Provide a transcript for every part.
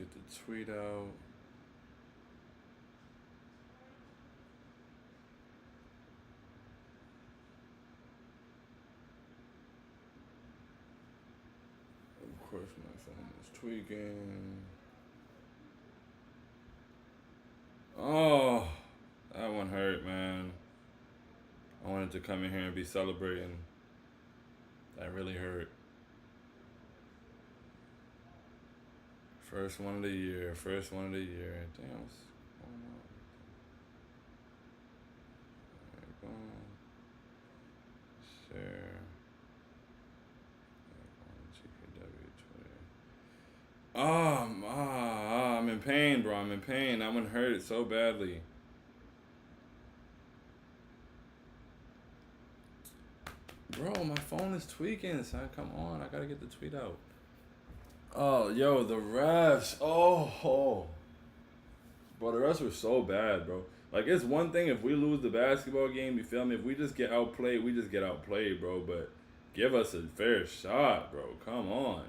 get the tweet out. Of course, my phone is tweaking. Oh, that one hurt, man. I wanted to come in here and be celebrating. That really hurt. First one of the year. First one of the year. Damn, what's going on? Alright, boom. Share. GKW Twitter. I'm in pain, bro. I'm in pain. That one hurt so badly. Bro, my phone is tweaking, son. Come on. I gotta get the tweet out. Oh, yo, the refs. Oh. Bro, the refs were so bad, bro. Like, it's one thing if we lose the basketball game, you feel me? If we just get outplayed, we just get outplayed, bro. But give us a fair shot, bro. Come on.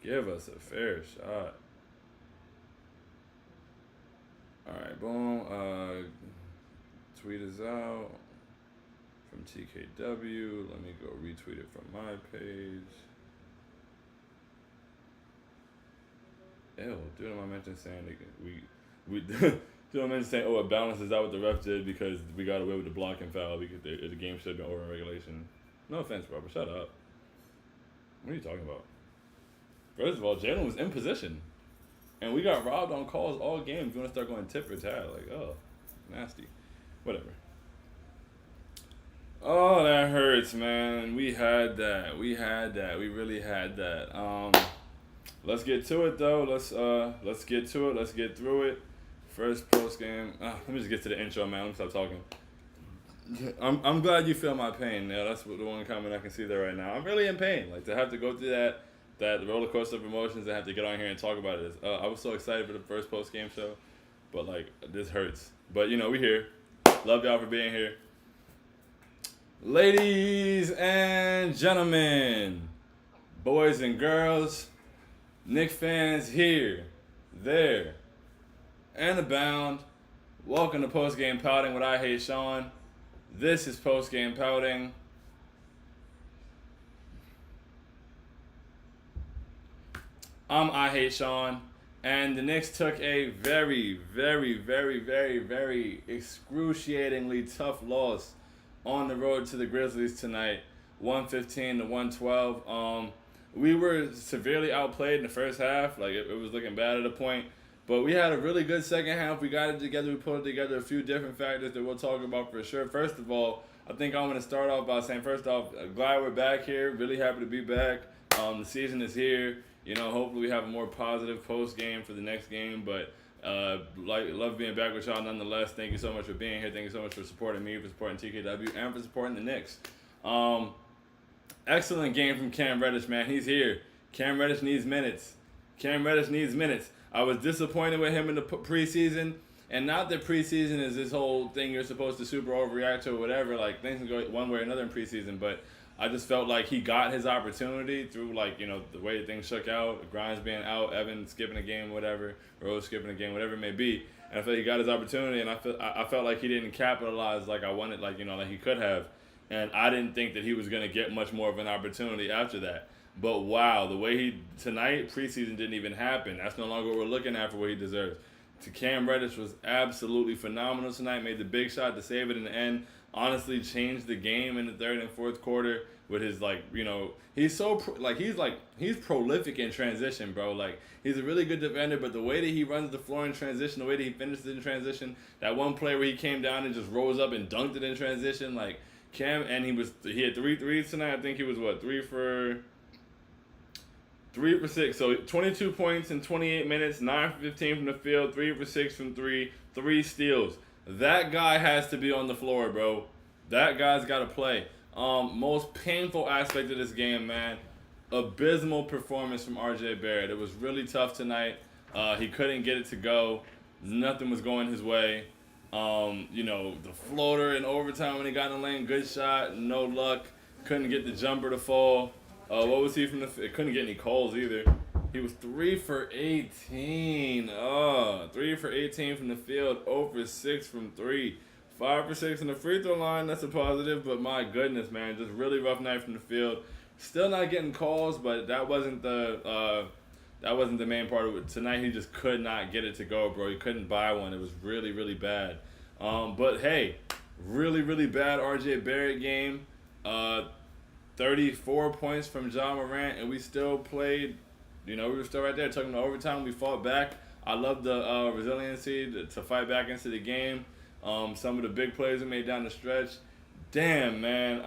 Give us a fair shot. Alright, boom. Tweet is out from TKW. Let me go retweet it from my page. Ew, dude, I mentioned saying we dude, I mentioned saying, oh, it balances out what the ref did because we got away with the blocking foul because the game should have been over in regulation. No offense, bro, but shut up. What are you talking about? First of all, Jalen was in position, and we got robbed on calls all game. If you want to start going tit for tat, like, oh, nasty, whatever. Oh, that hurts, man. We had that. We really had that. Let's get to it though. Let's get to it. Let's get through it. First post game. Let me just get to the intro, man. Let me stop talking. I'm glad you feel my pain. Yeah, that's the one comment I can see there right now. I'm really in pain. Like to have to go through that roller coaster of emotions and have to get on here and talk about it. I was so excited for the first post game show, but like this hurts. But you know we here. Love y'all for being here. Ladies and gentlemen, boys and girls, Knicks fans here, there, and abound. Welcome to Postgame Pouting with I Hate Sean. This is Postgame Pouting. I'm I Hate Sean, and the Knicks took a very, very, very, very, very excruciatingly tough loss on the road to the Grizzlies tonight, 115 to 112. We were severely outplayed in the first half. Like, it was looking bad at a point. But we had a really good second half. We got it together. We put together a few different factors that we'll talk about for sure. First of all, I think I'm going to start off by saying, first off, glad we're back here. Really happy to be back. The season is here. You know, hopefully we have a more positive post game for the next game. But love being back with y'all nonetheless. Thank you so much for being here. Thank you so much for supporting me, for supporting TKW, and for supporting the Knicks. Excellent game from Cam Reddish, man. He's here. Cam Reddish needs minutes. I was disappointed with him in the preseason. And not that preseason is this whole thing you're supposed to super overreact to or whatever. Like, things can go one way or another in preseason. But I just felt like he got his opportunity through, like, you know, the way things shook out. Grimes being out, Evan skipping a game, whatever. Rose skipping a game, whatever it may be. And I felt he got his opportunity. And I felt like he didn't capitalize like I wanted, like, you know, like he could have. And I didn't think that he was going to get much more of an opportunity after that. But wow, the way tonight, preseason didn't even happen. That's no longer what we're looking at for what he deserves. Cam Reddish was absolutely phenomenal tonight. Made the big shot to save it in the end. Honestly, changed the game in the third and fourth quarter with his, like, you know, he's prolific in transition, bro. Like, he's a really good defender, but the way that he runs the floor in transition, the way that he finishes in transition, that one play where he came down and just rose up and dunked it in transition, like, Cam, and he had 3 threes tonight. I think he was, 3 for 6. So 22 points in 28 minutes, 9 for 15 from the field, 3 for 6 from 3, 3 steals. That guy has to be on the floor, bro. That guy's got to play. Most painful aspect of this game, man. Abysmal performance from RJ Barrett. It was really tough tonight. He couldn't get it to go. Nothing was going his way. You know, the floater in overtime when he got in the lane, good shot, no luck. Couldn't get the jumper to fall. What was he from couldn't get any calls either. He was 3 for 18. Oh, 3 for 18 from the field, 0 for 6 from 3. 5 for 6 in the free throw line. That's a positive, but my goodness, man, just really rough night from the field. Still not getting calls, but that wasn't the main part of it. Tonight he just could not get it to go, bro. He couldn't buy one. It was really, really bad. But hey, really, really bad RJ Barrett game. 34 points from Ja Morant, and we still played. We were still right there. Took him to overtime. We fought back. I love the resiliency to fight back into the game. Some of the big plays we made down the stretch. Damn, man.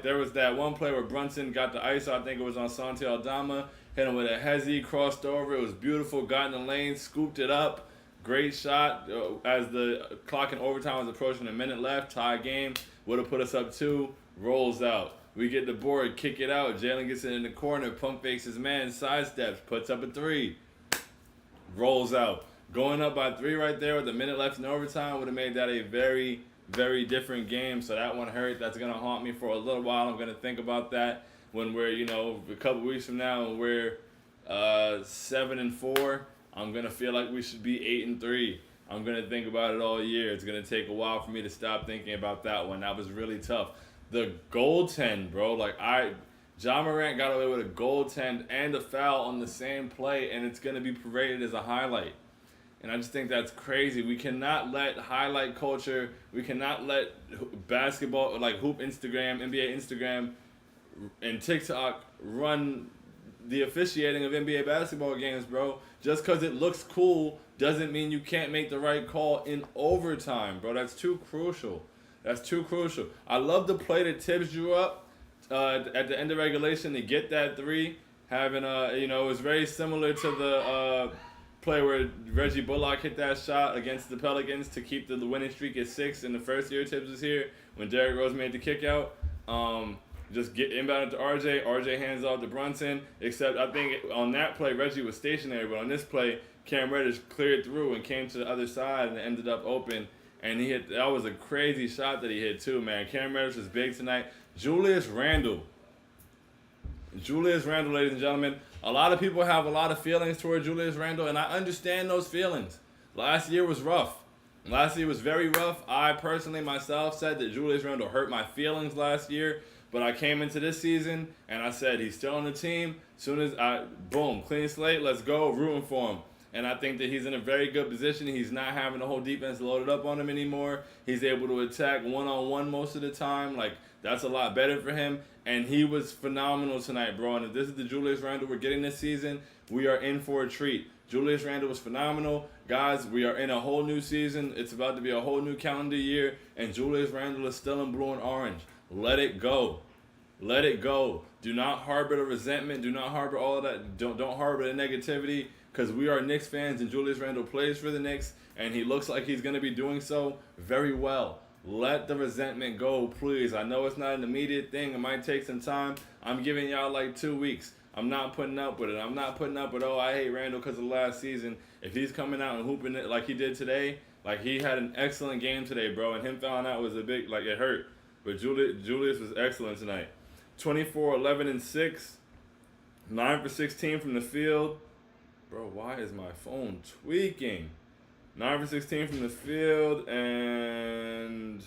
There was that one play where Brunson got the ice. I think it was on Santi Aldama. Hit him with a hezzy, crossed over. It was beautiful. Got in the lane, scooped it up. Great shot. As the clock in overtime was approaching, a minute left. Tie game. Would have put us up 2. Rolls out. We get the board, kick it out. Jalen gets it in the corner, pump fakes his man, sidesteps, puts up a 3. Rolls out. Going up by 3 right there with a minute left in overtime would have made that a very, very different game. So that one hurt. That's going to haunt me for a little while. I'm going to think about that when we're, a couple weeks from now and we're 7-4. I'm going to feel like we should be 8-3. I'm going to think about it all year. It's going to take a while for me to stop thinking about that one. That was really tough. The goaltend, bro. Ja Morant got away with a goaltend and a foul on the same play, and it's going to be paraded as a highlight. And I just think that's crazy. We cannot let highlight culture, we cannot let basketball, like hoop Instagram, NBA Instagram, and TikTok run the officiating of NBA basketball games, bro. Just because it looks cool doesn't mean you can't make the right call in overtime, bro. That's too crucial. That's too crucial. I love the play that Tibbs drew up at the end of regulation to get that 3. Having it was very similar to the play where Reggie Bullock hit that shot against the Pelicans to keep the winning streak at 6 in the first year Tibbs was here when Derrick Rose made the kick out. Just get inbounded to RJ. RJ hands off to Brunson. Except I think on that play Reggie was stationary, but on this play Cam Reddish cleared through and came to the other side and ended up open. And he hit. That was a crazy shot that he hit too, man. Cam Reddish was big tonight. Julius Randle, ladies and gentlemen. A lot of people have a lot of feelings toward Julius Randle, and I understand those feelings. Last year was rough. Last year was very rough. I personally myself said that Julius Randle hurt my feelings last year, but I came into this season and I said he's still on the team. Soon as boom, clean slate, let's go, rooting for him. And I think that he's in a very good position. He's not having the whole defense loaded up on him anymore. He's able to attack one-on-one most of the time. That's a lot better for him. And he was phenomenal tonight, bro. And if this is the Julius Randle we're getting this season, we are in for a treat. Julius Randle was phenomenal. Guys, we are in a whole new season. It's about to be a whole new calendar year. And Julius Randle is still in blue and orange. Let it go. Let it go. Do not harbor the resentment. Do not harbor all of that. Don't harbor the negativity. Because we are Knicks fans and Julius Randle plays for the Knicks and he looks like he's going to be doing so very well. Let the resentment go, please. I know it's not an immediate thing. It might take some time. I'm giving y'all 2 weeks. I'm not putting up with it. I'm not putting up with, I hate Randle because of last season. If he's coming out and hooping it like he did today, he had an excellent game today, bro. And him fouling out was a big, it hurt. But Julius was excellent tonight. 24, 11, and 6. 9 for 16 from the field. Bro, why is my phone tweaking? 9 for 16 from the field and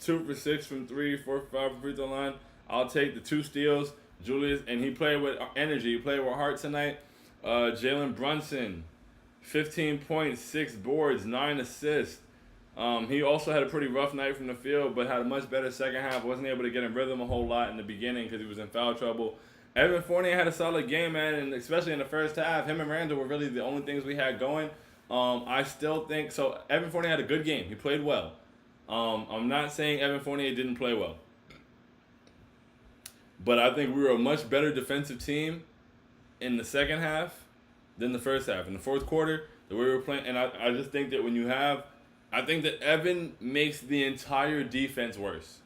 2 for 6 from 3, 4 for 5 from free throw line. I'll take the 2 steals. Julius, and he played with energy. He played with heart tonight. Jalen Brunson, 15 points, 6 boards, 9 assists. He also had a pretty rough night from the field, but had a much better second half. Wasn't able to get in rhythm a whole lot in the beginning because he was in foul trouble. Evan Fournier had a solid game, man, and especially in the first half, him and Randle were really the only things we had going. I still think so. Evan Fournier had a good game. He played well. I'm not saying Evan Fournier didn't play well, but I think we were a much better defensive team in the second half than the first half. In the fourth quarter, the way we were playing, and I just think that when you have, I think that Evan makes the entire defense worse,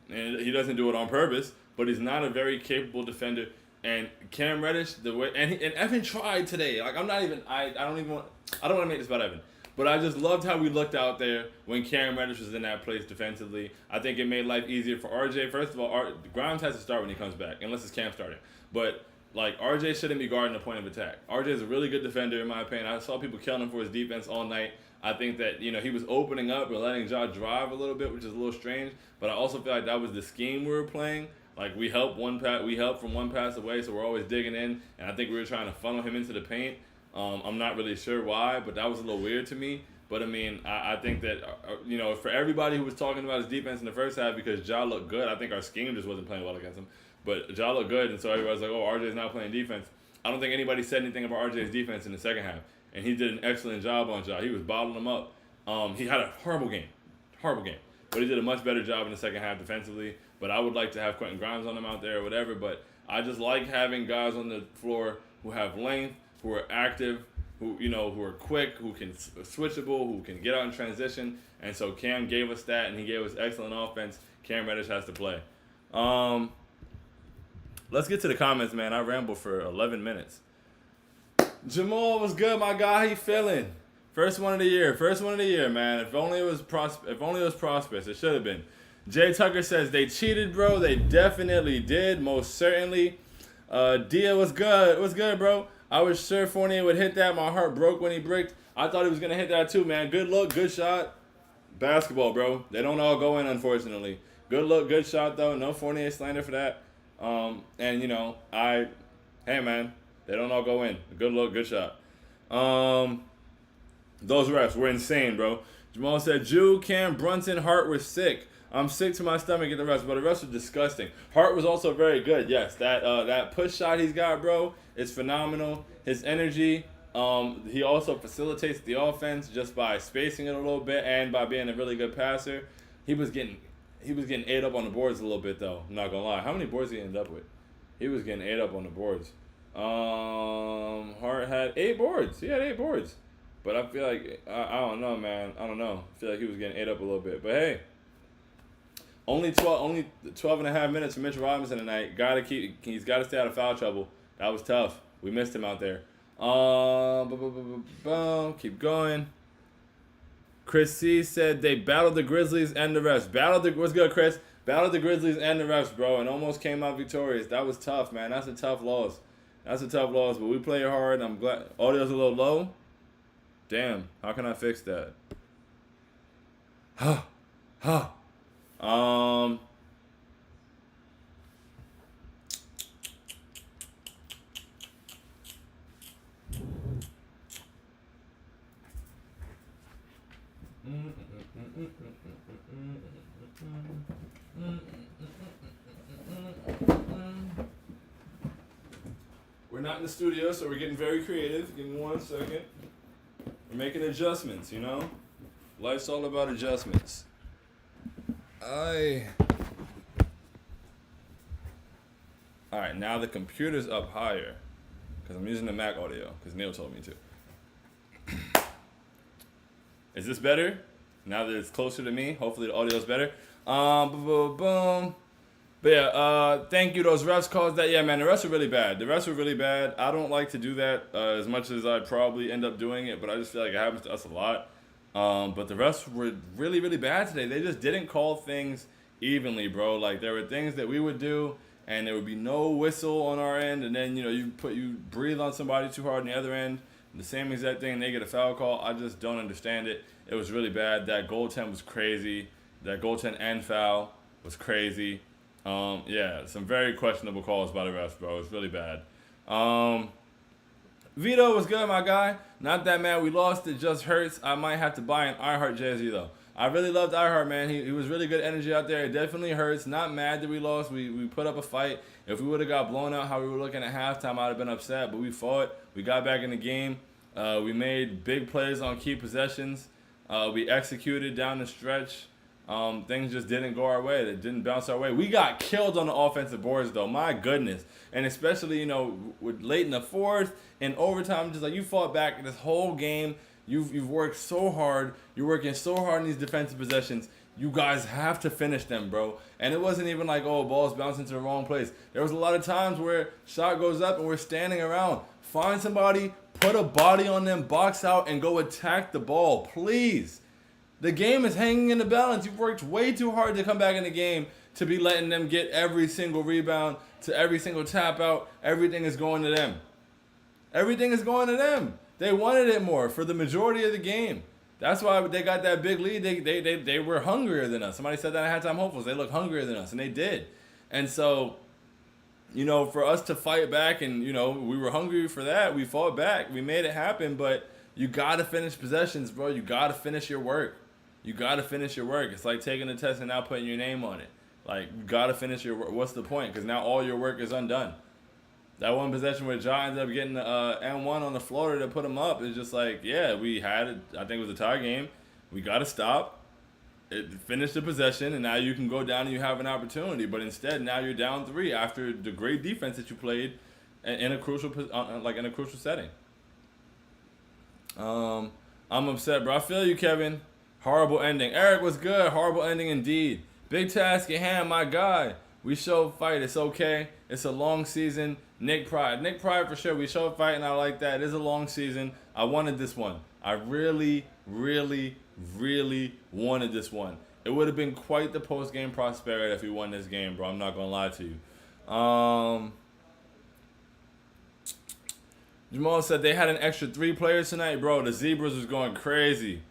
and he doesn't do it on purpose. But he's not a very capable defender. And Cam Reddish, and Evan tried today. I don't want to make this about Evan. But I just loved how we looked out there when Cam Reddish was in that place defensively. I think it made life easier for RJ. First of all, Grimes has to start when he comes back, unless it's Cam starting. But like RJ shouldn't be guarding the point of attack. RJ is a really good defender in my opinion. I saw people killing him for his defense all night. I think that he was opening up and letting Ja drive a little bit, which is a little strange. But I also feel like that was the scheme we were playing. Like we help from one pass away, so we're always digging in, and I think we were trying to funnel him into the paint. I'm not really sure why, but that was a little weird to me. But I mean, I think that for everybody who was talking about his defense in the first half because Ja looked good, I think our scheme just wasn't playing well against him. But Ja looked good, and so everybody's like, "Oh, RJ's not playing defense." I don't think anybody said anything about RJ's defense in the second half, and he did an excellent job on Ja. He was bottling him up. He had a horrible game, but he did a much better job in the second half defensively. But I would like to have Quentin Grimes on him out there or whatever. But I just like having guys on the floor who have length, who are active, who are quick, who can switchable, who can get out in transition. And so Cam gave us that, and he gave us excellent offense. Cam Reddish has to play. Let's get to the comments, man. I rambled for 11 minutes. Jamal, what's good, my guy? How you feeling? First one of the year, man. If only it was prosperous. It should have been. Jay Tucker says they cheated, bro. They definitely did, most certainly. Dia, what's good? What's good, bro? I was sure Fournier would hit that. My heart broke when he bricked. I thought he was gonna hit that too, man. Good look, good shot. Basketball, bro. They don't all go in, unfortunately. Good look, good shot though. No Fournier slander for that. Hey man, they don't all go in. Good look, good shot. Those refs were insane, bro. Jamal said, Jew, Cam, Brunson, Hart were sick. I'm sick to my stomach at the refs, but the refs are disgusting. Hart was also very good. Yes, that push shot he's got, bro, is phenomenal. His energy, he also facilitates the offense just by spacing it a little bit and by being a really good passer. He was getting ate up on the boards a little bit, though. I'm not gonna lie. How many boards did he end up with? He was getting ate up on the boards. Hart had 8 boards. He had 8 boards. But I feel like, I don't know, man. I don't know. I feel like he was getting ate up a little bit. But hey, only 12 and a half minutes for Mitchell Robinson tonight. He's got to stay out of foul trouble. That was tough. We missed him out there. Keep going. Chris C said they battled the Grizzlies and the refs. What's good, Chris? Battled the Grizzlies and the refs, bro, and almost came out victorious. That was tough, man. That's a tough loss. But we played hard. I'm glad. Audio's a little low. Damn. How can I fix that? We're not in the studio, so we're getting very creative. Give me 1 second. We're making adjustments, Life's all about adjustments. Alright, now the computer's up higher. Because I'm using the Mac audio, because Neil told me to. Is this better? Now that it's closer to me, hopefully the audio's better. Boom. But yeah, thank you. Those refs calls that. Yeah, man, the refs are really bad. I don't like to do that as much as I probably end up doing it, but I just feel like it happens to us a lot. But the refs were really, really bad today. They just didn't call things evenly, bro. Like there were things that we would do, and there would be no whistle on our end, and then you breathe on somebody too hard on the other end, the same exact thing, and they get a foul call. I just don't understand it. It was really bad. That goaltend was crazy. That goaltend and foul was crazy. Yeah, some very questionable calls by the refs, bro. It's really bad. Vito was good, my guy. Not that mad we lost. It just hurts. I might have to buy an iHeart jersey, though. I really loved iHeart, man. He was really good energy out there. It definitely hurts. Not mad that we lost. We put up a fight. If we would have got blown out how we were looking at halftime, I'd have been upset. But we fought. We got back in the game. We made big plays on key possessions. We executed down the stretch. Things just didn't go our way. It didn't bounce our way. We got killed on the offensive boards, though. My goodness. And especially, with late in the fourth and overtime, just like you fought back this whole game. You've worked so hard. You're working so hard in these defensive possessions. You guys have to finish them, bro. And it wasn't even like, ball's bouncing to the wrong place. There was a lot of times where shot goes up and we're standing around. Find somebody, put a body on them, box out, and go attack the ball, please. The game is hanging in the balance. You've worked way too hard to come back in the game to be letting them get every single rebound, to every single tap out, everything is going to them. Everything is going to them. They wanted it more for the majority of the game. That's why they got that big lead. They were hungrier than us. Somebody said that at halftime hopefuls. They look hungrier than us, and they did. And so, for us to fight back, and we were hungry for that. We fought back. We made it happen. But you gotta finish possessions, bro. You gotta finish your work. It's like taking a test and now putting your name on it. Like, you gotta finish your work. What's the point? Because now all your work is undone. That one possession where Ja ended up getting the N1 on the floater to put him up is just like, yeah, we had it. I think it was a tie game. We got to stop. Finish the possession, and now you can go down and you have an opportunity. But instead, now you're down 3 after the great defense that you played in a crucial setting. I'm upset, bro. I feel you, Kevin. Horrible ending. Eric was good. Horrible ending indeed. Big task at hand, my guy. We showed fight. It's okay. It's a long season. Nick Pride for sure. We showed fight, and I like that. It is a long season. I wanted this one. I really, really, really wanted this one. It would have been quite the post-game prosperity if we won this game, bro. I'm not going to lie to you. Jamal said they had an extra 3 players tonight, bro. The Zebras was going crazy.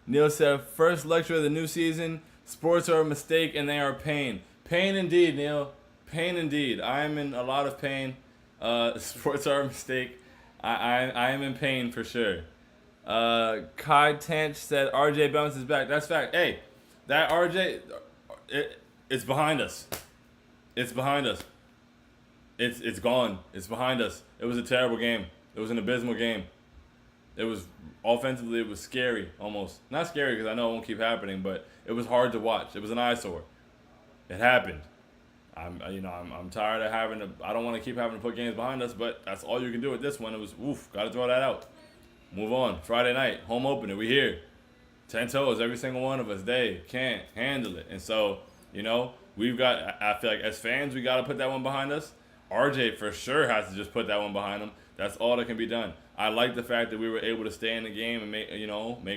Neil said, first lecture of the new season, sports are a mistake and they are pain. Pain indeed, Neil. Pain indeed. I am in a lot of pain. Sports are a mistake. I am in pain for sure. Kai Tanch said RJ bounces back. That's fact. Hey, that RJ, it's behind us. It's behind us. It's gone. It's behind us. It was a terrible game. It was an abysmal game. It was offensively, it was scary almost. Not scary because I know it won't keep happening, but it was hard to watch. It was an eyesore. It happened. I'm tired of having to. I don't want to keep having to put games behind us, but that's all you can do with this one. It was got to throw that out. Move on. Friday night, home opener. We here. 10 toes, every single one of us. They can't handle it, and so we've got. I feel like as fans, we got to put that one behind us. RJ for sure has to just put that one behind him. That's all that can be done. I like the fact that we were able to stay in the game and make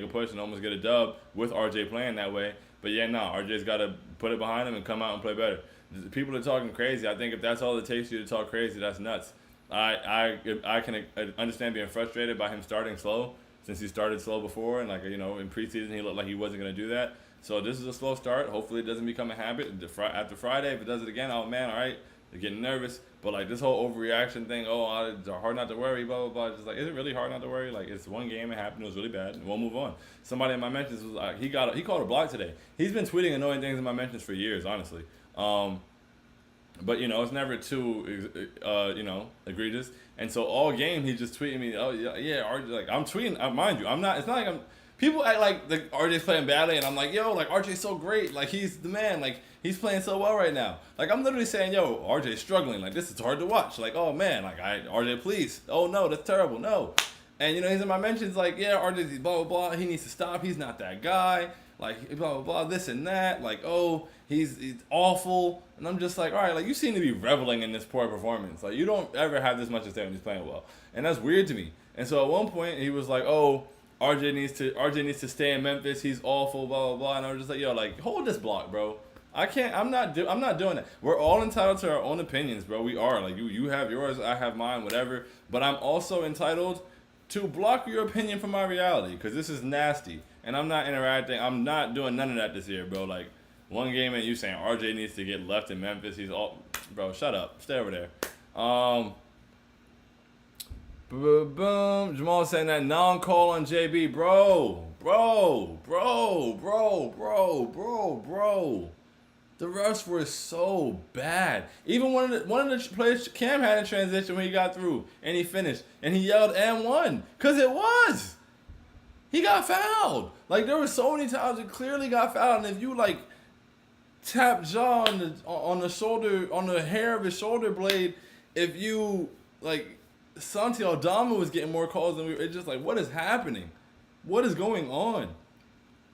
a push and almost get a dub with RJ playing that way. But yeah, RJ's got to put it behind him and come out and play better. People are talking crazy. I think if that's all it takes you to talk crazy, that's nuts. I can understand being frustrated by him starting slow since he started slow before, and in preseason he looked like he wasn't going to do that. So this is a slow start. Hopefully it doesn't become a habit. After Friday, if it does it again, oh man, all right, they're getting nervous. But this whole overreaction thing, it's hard not to worry, blah blah blah. Just is it really hard not to worry? It's one game, it happened, it was really bad, and we'll move on. Somebody in my mentions was like, he called a block today. He's been tweeting annoying things in my mentions for years, honestly. But it's never too egregious. And so all game he's just tweeting me, oh yeah, RJ, I'm tweeting, mind you, I'm not. It's not like I'm. People act like the RJ's playing badly, and I'm like, yo, RJ's so great, he's the man, he's playing so well right now. I'm literally saying, yo, RJ's struggling, this is hard to watch. Oh man, RJ, please, oh no, that's terrible, no. And he's in my mentions yeah, RJ's blah blah blah, he needs to stop, he's not that guy, blah blah blah, this and that, he's awful, and I'm just all right, you seem to be reveling in this poor performance, you don't ever have this much to say when he's playing well, and that's weird to me. And so at one point he was oh, RJ needs to stay in Memphis. He's awful, blah blah blah. And I was just yo, hold this block, bro. I'm not doing that. We're all entitled to our own opinions, bro. We are. You have yours, I have mine, whatever. But I'm also entitled to block your opinion from my reality, because this is nasty, and I'm not interacting. I'm not doing none of that this year, bro. One game and you saying RJ needs to get left in Memphis. He's all, bro. Shut up. Stay over there. Boom. Jamal saying that non-call on JB. Bro. The refs were so bad. Even one of the players Cam had in transition when he got through and he finished and he yelled and won. Cause it was. He got fouled. There were so many times he clearly got fouled. And if you tap Ja on the shoulder, on the hair of his shoulder blade, if you Santi Aldama was getting more calls than we were. It's just what is happening? What is going on?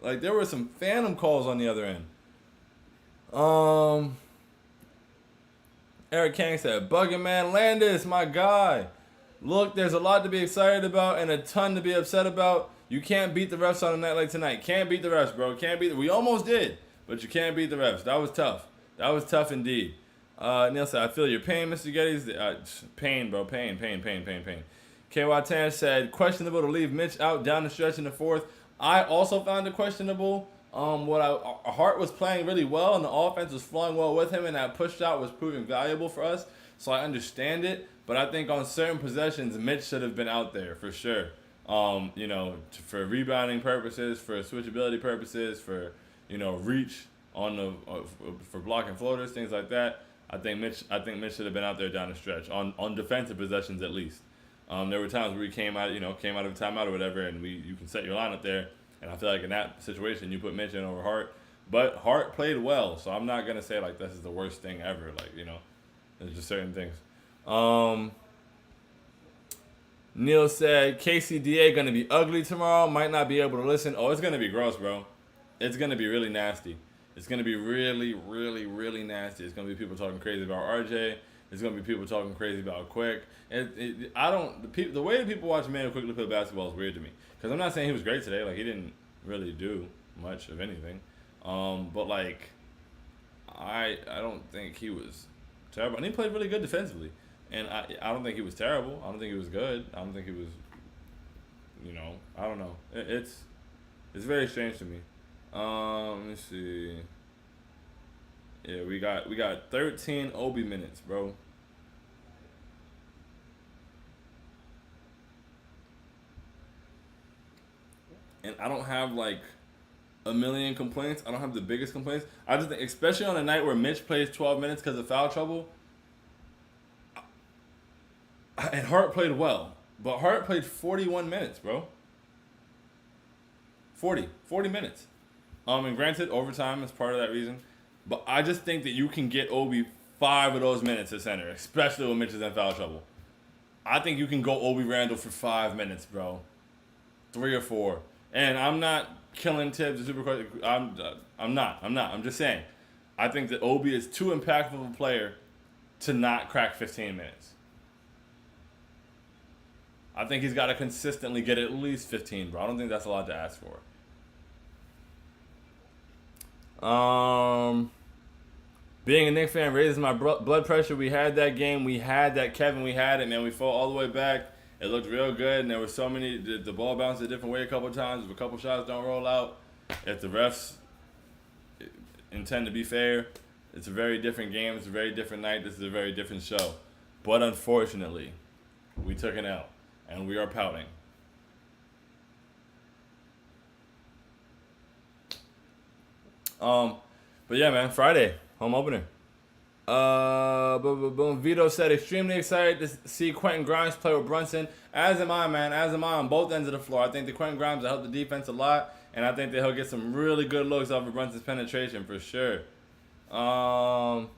There were some phantom calls on the other end. Eric Kang said, Buggin' Man Landis, my guy. Look, there's a lot to be excited about and a ton to be upset about. You can't beat the refs on a night like tonight. Can't beat the refs, bro. We almost did. but you can't beat the refs. That was tough. That was tough indeed. Neil said, I feel your pain, Mr. Geddes. Pain, bro. Pain. KY Tan said, questionable to leave Mitch out down the stretch in the fourth. I also found it questionable. Hart was playing really well, and the offense was flowing well with him, and that push shot was proving valuable for us. So I understand it, but I think on certain possessions, Mitch should have been out there for sure. For rebounding purposes, for switchability purposes, for reach on for blocking floaters, things like that. I think Mitch should have been out there down the stretch on defensive possessions at least. There were times where he came out of a timeout or whatever, and you can set your lineup there. And I feel like in that situation, you put Mitch in over Hart. But Hart played well, so I'm not going to say, like, this is the worst thing ever. Like, there's just certain things. Neil said, KCDA going to be ugly tomorrow. Might not be able to listen. Oh, it's going to be gross, bro. It's going to be really nasty. It's going to be really, really, really nasty. It's going to be people talking crazy about RJ. There's going to be people talking crazy about Quick. The way that people watch Emmanuel Quickly play basketball is weird to me. Because I'm not saying he was great today. Like, he didn't really do much of anything. But, like, I don't think he was terrible. And he played really good defensively. And I don't think he was terrible. I don't think he was good. I don't think he was, I don't know. It's very strange to me. Let me see. Yeah, we got 13 Obi minutes, bro. And I don't have like a million complaints. I don't have the biggest complaints. I just think, especially on a night where Mitch plays 12 minutes because of foul trouble, and Hart played well, but Hart played 41 minutes, bro. 40 minutes. And granted, overtime is part of that reason. But I just think that you can get Obi 5 of those minutes at center, especially when Mitch is in foul trouble. I think you can go Obi Randall for 5 minutes, bro. 3 or 4. And I'm not killing Tibbs or Super. I'm not. I'm just saying. I think that Obi is too impactful of a player to not crack 15 minutes. I think he's got to consistently get at least 15, bro. I don't think that's a lot to ask for. Being a Knicks fan raises my blood pressure. We had that game. We had that Kevin. We had it, man. We fought all the way back. It looked real good, and there were so many. The ball bounced a different way a couple of times. If a couple shots don't roll out, if the refs intend to be fair, it's a very different game. It's a very different night. This is a very different show. But unfortunately, we took an L, and we are pouting. But yeah, man, Friday, home opener. Boom. Vito said, extremely excited to see Quentin Grimes play with Brunson. As am I, man. As am I on both ends of the floor. I think the Quentin Grimes will help the defense a lot, and I think that he'll get some really good looks off of Brunson's penetration for sure. Jamal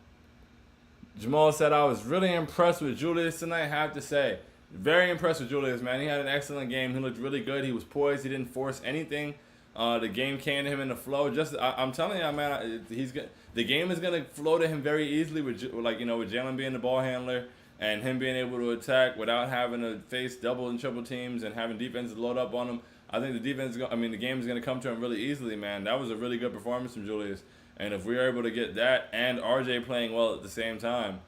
said, I was really impressed with Julius tonight, I have to say. Very impressed with Julius, man. He had an excellent game. He looked really good. He was poised. He didn't force anything. The game came to him in the flow. I'm telling you, man, the game is gonna flow to him very easily with Jalen being the ball handler and him being able to attack without having to face double and triple teams and having defenses load up on him. I think the game is gonna come to him really easily, man. That was a really good performance from Julius, and if we are able to get that and RJ playing well at the same time,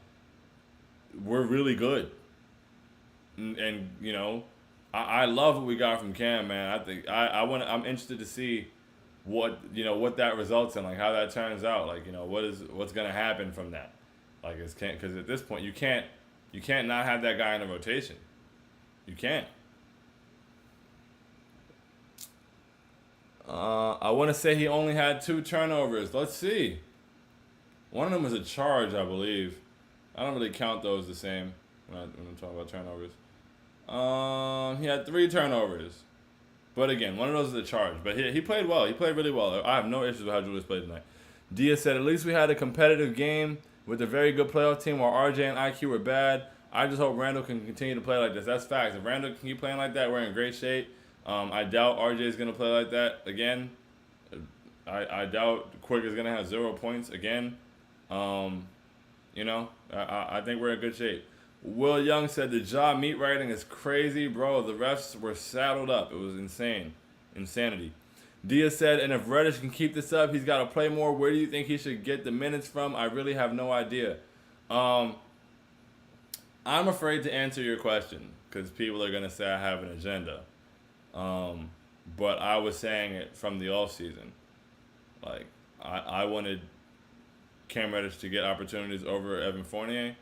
we're really good. And I love what we got from Cam, man. I think I'm interested to see what that results in, like how that turns out, like what's gonna happen from that, like because at this point you can't not have that guy in the rotation. You can't. I want to say he only had 2 turnovers. Let's see. One of them was a charge, I believe. I don't really count those the same when I'm talking about turnovers. He had 3 turnovers. But again, one of those is a charge. But he played well. He played really well. I have no issues with how Julius played tonight. Diaz said, at least we had a competitive game with a very good playoff team while RJ and IQ were bad. I just hope Randall can continue to play like this. That's facts. If Randall can keep playing like that, we're in great shape. I doubt RJ is going to play like that again. I doubt Quick is going to have 0 points again. I think we're in good shape. Will Young said the job meat writing is crazy, bro. The refs were saddled up. It was insanity. Diaz said, and if Reddish can keep this up, he's got to play more. Where do you think he should get the minutes from? I really have no idea. I'm afraid to answer your question because people are going to say I have an agenda. But I was saying it from the offseason. Like, I wanted Cam Reddish to get opportunities over Evan Fournier.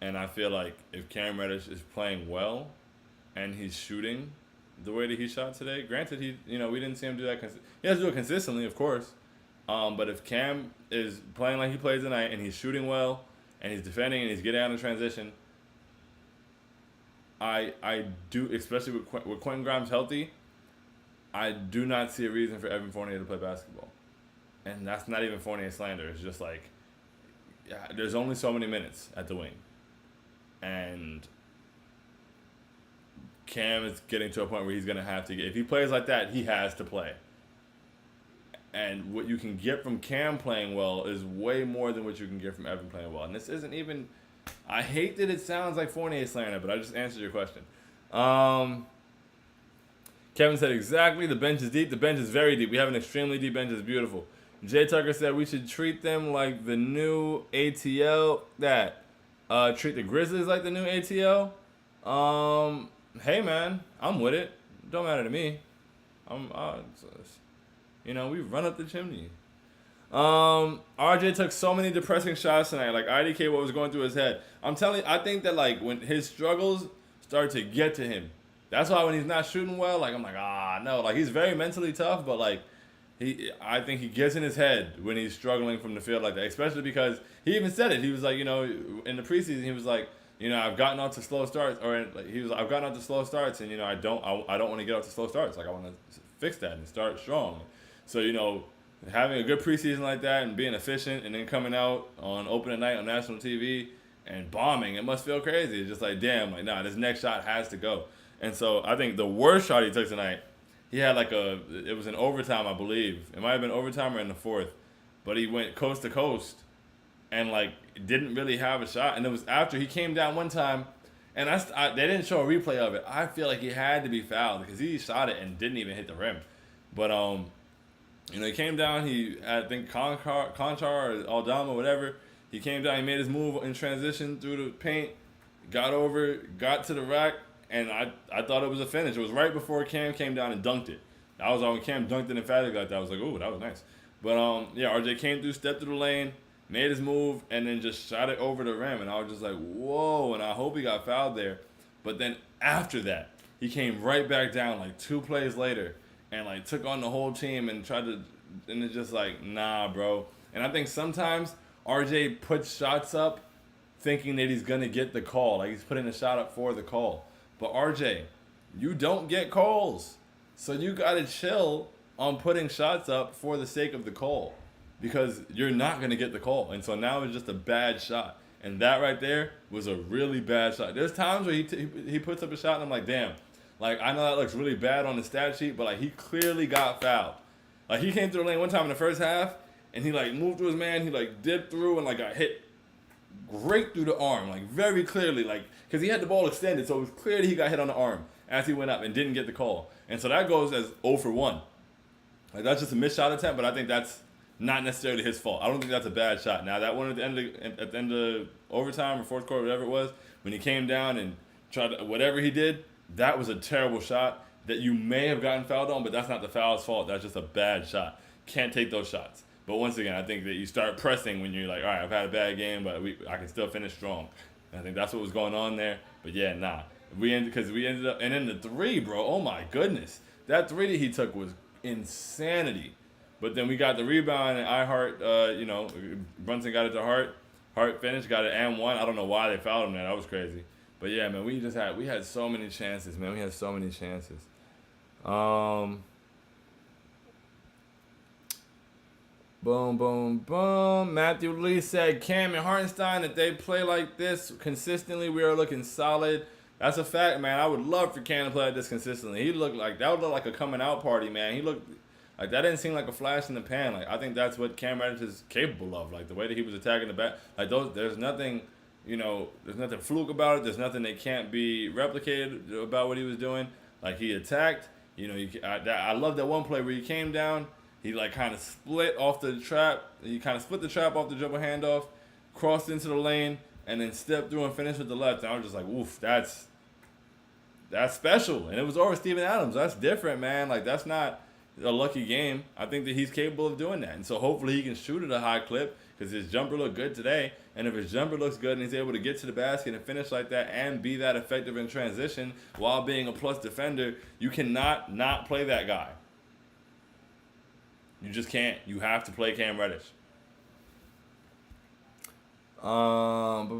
And I feel like if Cam Reddish is playing well and he's shooting the way that he shot today, granted, we didn't see him do that. He has to do it consistently, of course. But if Cam is playing like he plays tonight and he's shooting well and he's defending and he's getting out of transition, I do, especially with Quentin Grimes healthy, I do not see a reason for Evan Fournier to play basketball. And that's not even Fournier slander. It's just like, there's only so many minutes at the wing. And Cam is getting to a point where he's going to have to get, if he plays like that, he has to play. And what you can get from Cam playing well is way more than what you can get from Evan playing well. And this isn't even, I hate that it sounds like Fournier slander, but I just answered your question. Kevin said, exactly, the bench is deep. The bench is very deep. We have an extremely deep bench. It's beautiful. Jay Tucker said we should treat them like the new ATL. Treat the Grizzlies like the new ATL. Hey, man, I'm with it. Don't matter to me. We run up the chimney. RJ took so many depressing shots tonight. Like, IDK, what was going through his head. I'm telling you, I think that, like, when his struggles start to get to him, that's why when he's not shooting well, like, I'm like, no. Like, he's very mentally tough, but, like, I think he gets in his head when he's struggling from the field like that, especially because he even said it. He was like, in the preseason, he was like, I've gotten out to slow starts, I've gotten out to slow starts, and I don't want to get out to slow starts. Like, I want to fix that and start strong. So having a good preseason like that and being efficient, and then coming out on opening night on national TV and bombing, it must feel crazy. It's just like, damn, like, nah, this next shot has to go. And so I think the worst shot he took tonight, he had it was in overtime, I believe. It might have been overtime or in the fourth. But he went coast to coast and, didn't really have a shot. And it was after he came down one time, and they didn't show a replay of it. I feel like he had to be fouled because he shot it and didn't even hit the rim. But, he came down. I think Conchar or Aldama, whatever. He came down. He made his move in transition through the paint, got over, got to the rack. And I thought it was a finish. It was right before Cam came down and dunked it. That was when Cam dunked it emphatically like that. I was like, ooh, that was nice. But, RJ came through, stepped through the lane, made his move, and then just shot it over the rim. And I was just like, whoa, and I hope he got fouled there. But then after that, he came right back down 2 plays later and, took on the whole team and and it's just like, nah, bro. And I think sometimes RJ puts shots up thinking that he's going to get the call. Like, he's putting the shot up for the call. But RJ, you don't get calls. So you got to chill on putting shots up for the sake of the call. Because you're not going to get the call. And so now it's just a bad shot. And that right there was a really bad shot. There's times where he puts up a shot and I'm like, damn. Like, I know that looks really bad on the stat sheet, but, he clearly got fouled. Like, he came through the lane one time in the first half, and he, moved to his man. He, dipped through and, got hit great through the arm, very clearly, because he had the ball extended, so it was clear that he got hit on the arm as he went up and didn't get the call. And so that goes as 0 for 1. That's just a missed shot attempt, but I think that's not necessarily his fault. I don't think that's a bad shot. Now, that one at the end of overtime or fourth quarter, whatever it was, when he came down and tried to, whatever he did, that was a terrible shot that you may have gotten fouled on, but that's not the foul's fault. That's just a bad shot. Can't take those shots. But once again, I think that you start pressing when you're like, all right, I've had a bad game, but I can still finish strong. And I think that's what was going on there. But yeah, nah. We ended up, and then the 3, bro, oh my goodness. That 3 that he took was insanity. But then we got the rebound, and Brunson got it to Hart. Hart finished, got it and one. I don't know why they fouled him there. That was crazy. But yeah, man, we had so many chances, man. We had so many chances. Boom, boom, boom. Matthew Lee said, Cam and Hartenstein, if they play like this consistently, we are looking solid. That's a fact, man. I would love for Cam to play like this consistently. That would look like a coming out party, man. He looked like that didn't seem like a flash in the pan. Like, I think that's what Cam Reddish is capable of. Like, the way that he was attacking the back. Like, there's nothing, there's nothing fluke about it. There's nothing that can't be replicated about what he was doing. Like, he attacked. I love that one play where he came down. He like kind of split off the trap. He kind of split the trap off the dribble handoff, crossed into the lane, and then stepped through and finished with the left. And I was just like, oof, that's special. And it was over Steven Adams. That's different, man. Like, that's not a lucky game. I think that he's capable of doing that. And so hopefully he can shoot at a high clip because his jumper looked good today. And if his jumper looks good and he's able to get to the basket and finish like that and be that effective in transition while being a plus defender, you cannot not play that guy. You just can't. You have to play Cam Reddish. And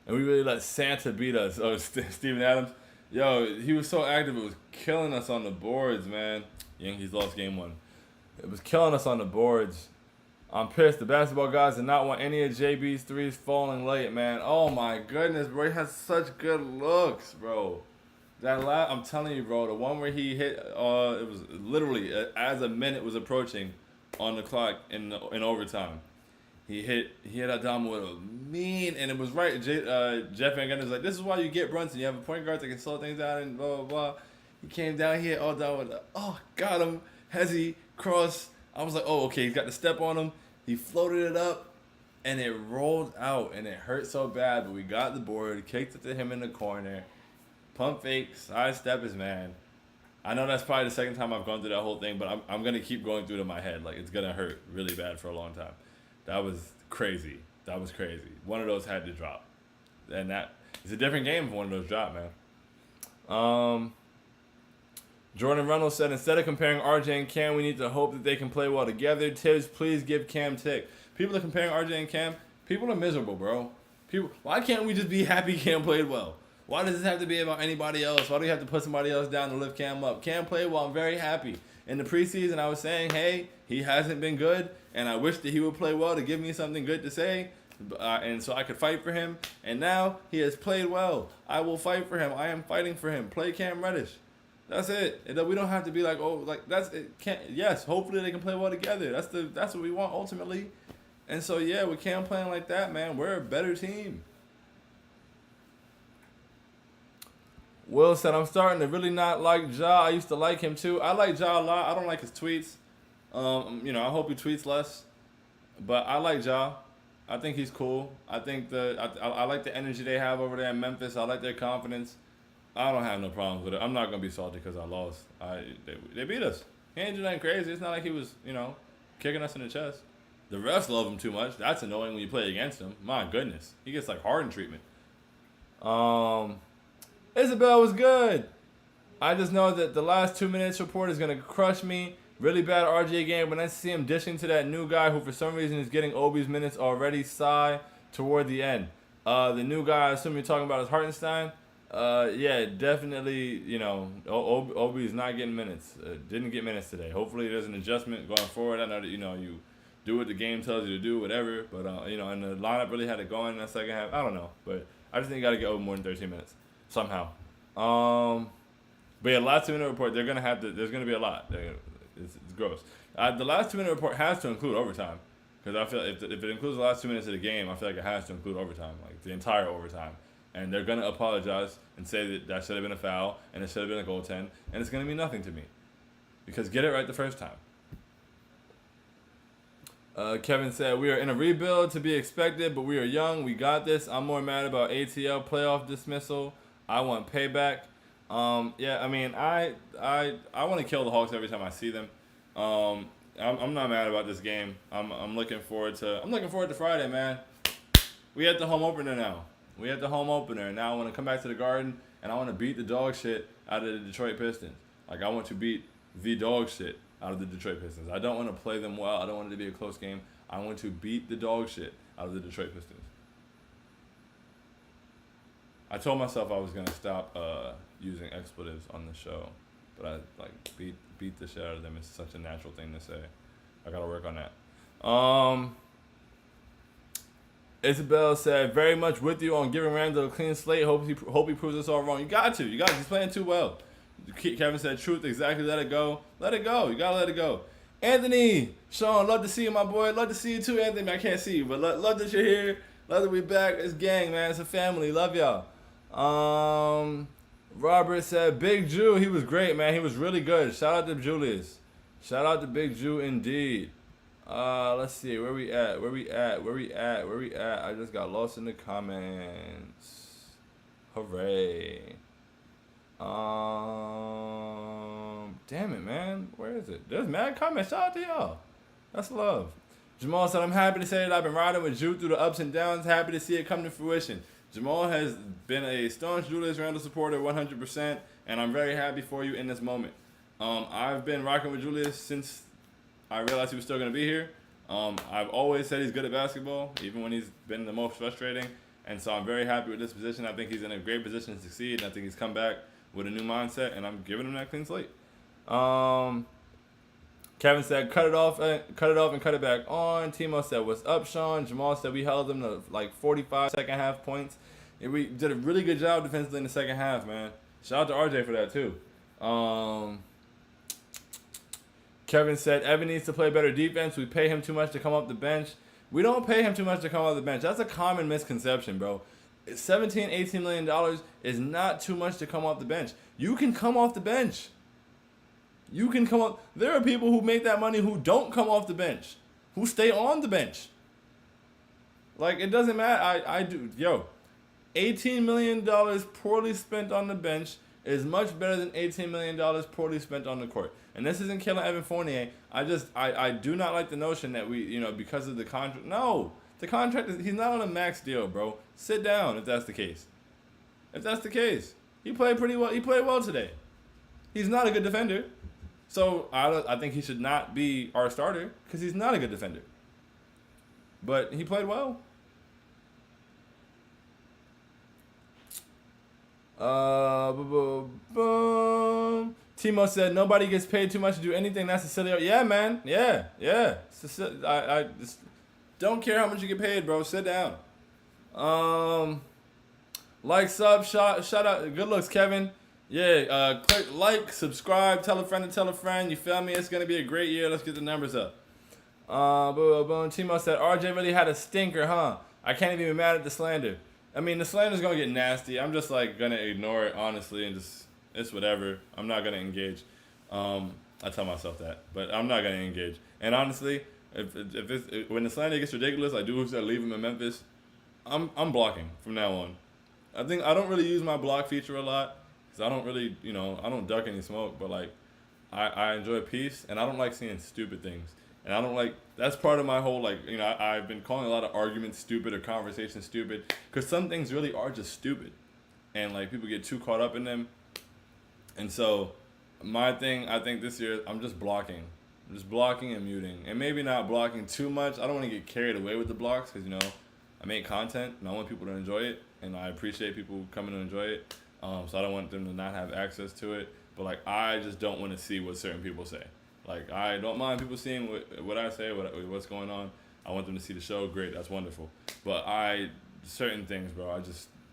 we really let Santa beat us. Oh, Steven Adams. Yo, he was so active. It was killing us on the boards, man. Yankees lost game 1. It was killing us on the boards. I'm pissed. The basketball guys did not want any of JB's threes falling late, man. Oh, my goodness, bro. He has such good looks, bro. I'm telling you, bro, the one where he hit, it was literally as a minute was approaching on the clock in overtime. He hit Adama with a mean, and it was right. Jeff Van Gundy was like, this is why you get Brunson. You have a point guard that can slow things down and blah, blah, blah. He came down here all down with got him. Hezzy, cross. I was like, oh, okay, he's got the step on him. He floated it up, and it rolled out, and it hurt so bad, but we got the board, kicked it to him in the corner. Pump fake, side step his man. I know that's probably the second time I've gone through that whole thing, but I'm going to keep going through it in my head. Like, it's going to hurt really bad for a long time. That was crazy. One of those had to drop. And it's a different game if one of those dropped, man. Jordan Reynolds said, instead of comparing RJ and Cam, we need to hope that they can play well together. Tibbs, please give Cam tick. People are comparing RJ and Cam. People are miserable, bro. Why can't we just be happy Cam played well? Why does this have to be about anybody else? Why do we have to put somebody else down to lift Cam up? Cam played well. I'm very happy. In the preseason, I was saying, hey, he hasn't been good, and I wish that he would play well to give me something good to say, and so I could fight for him. And now he has played well. I will fight for him. I am fighting for him. Play Cam Reddish. That's it. We don't have to be like, that's it. Yes, hopefully they can play well together. That's what we want ultimately. And so yeah, with Cam playing like that, man, we're a better team. Will said, I'm starting to really not like Ja. I used to like him too. I like Ja a lot. I don't like his tweets. I hope he tweets less. But I like Ja. I think he's cool. I think I like the energy they have over there in Memphis. I like their confidence. I don't have no problems with it. I'm not going to be salty because I lost. They beat us. He ain't do nothing crazy. It's not like he was, kicking us in the chest. The refs love him too much. That's annoying when you play against him. My goodness. He gets like Harden treatment. Isabel was good. I just know that the last 2 minutes report is going to crush me. Really bad RJ game, but I see him dishing to that new guy who for some reason is getting Obi's minutes already, Sai, toward the end. The new guy, I assume you're talking about, is Hartenstein. Yeah, definitely, Obi's not getting minutes. Didn't get minutes today. Hopefully there's an adjustment going forward. I know that, you do what the game tells you to do, whatever. But, and the lineup really had it going in the second half. I don't know. But I just think you got to get Obi more than 13 minutes. Somehow. But yeah, last 2 minute report, there's going to be a lot. It's gross. The last 2 minute report has to include overtime. Because I feel if it includes the last 2 minutes of the game, I feel like it has to include overtime, like the entire overtime. And they're going to apologize and say that should have been a foul and it should have been a goaltend. And it's going to mean nothing to me. Because get it right the first time. Kevin said, we are in a rebuild to be expected, but we are young. We got this. I'm more mad about ATL playoff dismissal. I want payback. Yeah, I mean, I want to kill the Hawks every time I see them. I'm not mad about this game. I'm looking forward to Friday, man. We at the home opener now. And now I want to come back to the Garden and I want to beat the dog shit out of the Detroit Pistons. Like, I want to beat the dog shit out of the Detroit Pistons. I don't want to play them well. I don't want it to be a close game. I want to beat the dog shit out of the Detroit Pistons. I told myself I was going to stop using expletives on the show, but I beat the shit out of them. It's such a natural thing to say. I got to work on that. Isabel said, very much with you on giving Randall a clean slate. Hope he proves us all wrong. You got to. He's playing too well. Kevin said, truth, exactly. Let it go. Let it go. You got to let it go. Anthony, Sean, love to see you, my boy. Love to see you too, Anthony. I can't see you, but love that you're here. Love that we're back. It's gang, man. It's a family. Love y'all. Robert said, Big Jew, he was great, man. He was really good. Shout out to Julius. Shout out to Big Jew indeed. Let's see. Where we at? I just got lost in the comments. Hooray. Damn it, man. Where is it? There's mad comments. Shout out to y'all. That's love. Jamal said, I'm happy to say that I've been riding with Jew through the ups and downs. Happy to see it come to fruition. Jamal has been a staunch Julius Randle supporter 100%, and I'm very happy for you in this moment. I've been rocking with Julius since I realized he was still going to be here. I've always said he's good at basketball, even when he's been the most frustrating. And so I'm very happy with this position. I think he's in a great position to succeed. And I think he's come back with a new mindset, and I'm giving him that clean slate. Kevin said, cut it off and cut it back on. Timo said, what's up, Sean? Jamal said, we held them to like 45 second half points. And we did a really good job defensively in the second half, man. Shout out to RJ for that, too. Kevin said, Evan needs to play better defense. We pay him too much to come off the bench. We don't pay him too much to come off the bench. That's a common misconception, bro. $17, $18 million is not too much to come off the bench. You can come off the bench. You can come off. There are people who make that money who don't come off the bench, who stay on the bench. Like, it doesn't matter. I do. Yo, $18 million poorly spent on the bench is much better than $18 million poorly spent on the court. And this isn't killing Evan Fournier. I do not like the notion that we, because of the contract. No, the contract he's not on a max deal, bro. Sit down if that's the case. If that's the case, he played pretty well. He played well today. He's not a good defender, so I think he should not be our starter because he's not a good defender. But he played well. Timo said, nobody gets paid too much to do anything. That's a silly. Yeah, man. Yeah. I just don't care how much you get paid, bro. Sit down. Like, sub, shout out. Good looks, Kevin. Yeah, click like, subscribe, tell a friend to tell a friend. You feel me? It's going to be a great year. Let's get the numbers up. Timo said, RJ really had a stinker, huh? I can't even be mad at the slander. I mean, the slander's going to get nasty. I'm just, going to ignore it, honestly, and just, it's whatever. I'm not going to engage. I tell myself that, but I'm not going to engage. And honestly, if when the slander gets ridiculous, like dudes that leave him in Memphis, I'm blocking from now on. I don't really use my block feature a lot, because I don't really, I don't duck any smoke, but, I enjoy peace, and I don't like seeing stupid things. And I don't like, that's part of my whole, I've been calling a lot of arguments stupid or conversations stupid, because some things really are just stupid. And, people get too caught up in them. And so, my thing, I think this year, I'm just blocking. I'm just blocking and muting. And maybe not blocking too much. I don't want to get carried away with the blocks, because, I make content, and I want people to enjoy it. And I appreciate people coming to enjoy it. So I don't want them to not have access to it. But, I just don't want to see what certain people say. I don't mind people seeing what I say, what's going on. I want them to see the show. Great, that's wonderful. But certain things, bro,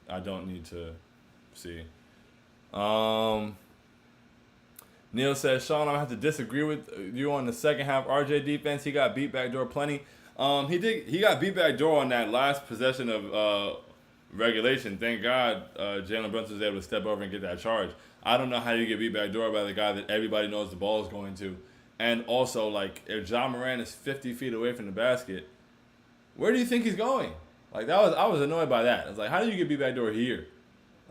I don't need to see. Neil says, Sean, I'm going to have to disagree with you on the second half RJ defense. He got beat back door plenty. He got beat back door on that last possession of regulation. Thank God Jalen Brunson was able to step over and get that charge. I don't know how you get beat back door by the guy that everybody knows the ball is going to. And also, if Ja Morant is 50 feet away from the basket, where do you think he's going? I was annoyed by that. I was like, how do you get beat back door here?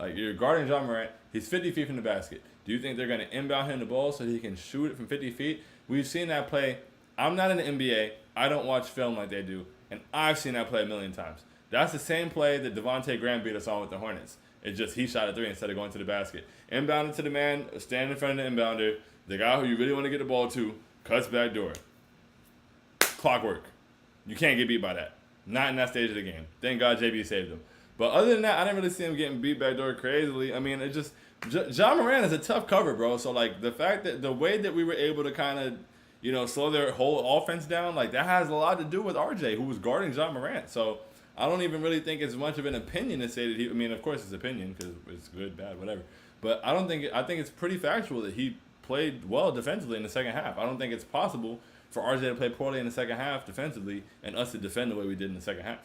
You're guarding Ja Morant. He's 50 feet from the basket. Do you think they're going to inbound him the ball so that he can shoot it from 50 feet? We've seen that play. I'm not in the NBA. I don't watch film like they do. And I've seen that play a million times. That's the same play that Devontae Graham beat us on with the Hornets. It's just he shot a three instead of going to the basket. Inbounded to the man, standing in front of the inbounder. The guy who you really want to get the ball to cuts back door. Clockwork. You can't get beat by that. Not in that stage of the game. Thank God JB saved him. But other than that, I didn't really see him getting beat back door crazily. I mean, it just... Ja Morant is a tough cover, bro. So, the fact that the way that we were able to kind of, slow their whole offense down, that has a lot to do with RJ, who was guarding Ja Morant. So, I don't even really think it's much of an opinion to say that he... I mean, of course it's opinion, because it's good, bad, whatever. But I think it's pretty factual that he played well defensively in the second half. I don't think it's possible for RJ to play poorly in the second half defensively and us to defend the way we did in the second half.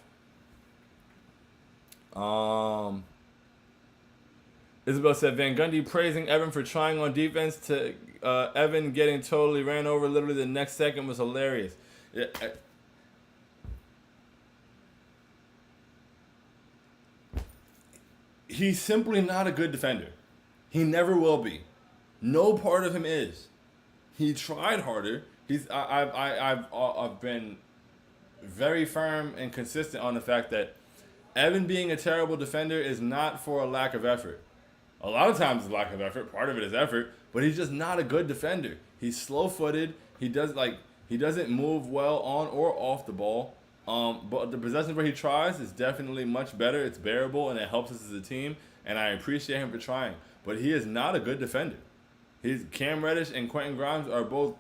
Isabel said Van Gundy praising Evan for trying on defense to Evan getting totally ran over literally the next second was hilarious. Yeah, he's simply not a good defender. He never will be. No part of him is. He tried harder. I've been very firm and consistent on the fact that Evan being a terrible defender is not for a lack of effort. A lot of times it's lack of effort. Part of it is effort, but he's just not a good defender. He's slow-footed. He doesn't move well on or off the ball. But the possessions where he tries is definitely much better. It's bearable and it helps us as a team. And I appreciate him for trying. But he is not a good defender. Cam Reddish and Quentin Grimes are both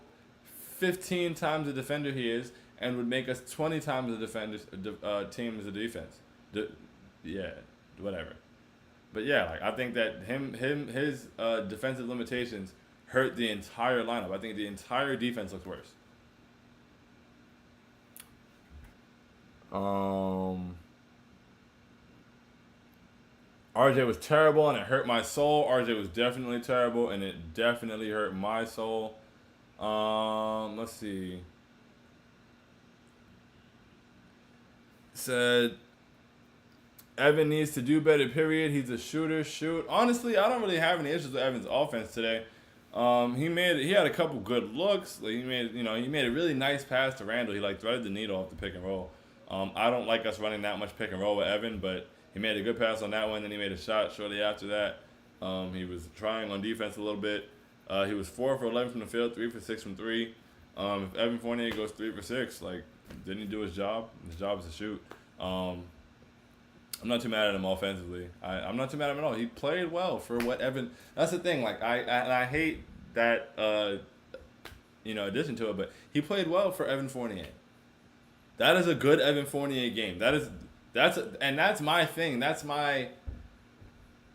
15 times the defender he is, and would make us 20 times the team as a defense. Yeah, whatever. But yeah, like I think that his defensive limitations hurt the entire lineup. I think the entire defense looks worse. RJ was terrible and it hurt my soul. RJ was definitely terrible and it definitely hurt my soul. Let's see. Said Evan needs to do better, period. He's a shooter. Shoot. Honestly, I don't really have any issues with Evan's offense today. He had a couple good looks. Like he made a really nice pass to Randall. He threaded the needle off the pick and roll. I don't like us running that much pick and roll with Evan, but he made a good pass on that one. Then he made a shot shortly after that. He was trying on defense a little bit. He was 4 for 11 from the field, 3 for 6 from 3. If Evan Fournier goes 3 for 6, didn't he do his job? His job is to shoot. I'm not too mad at him offensively. I'm not too mad at him at all. He played well for what Evan. That's the thing. I hate that addition to it, but he played well for Evan Fournier. That is a good Evan Fournier game. That's my thing. That's my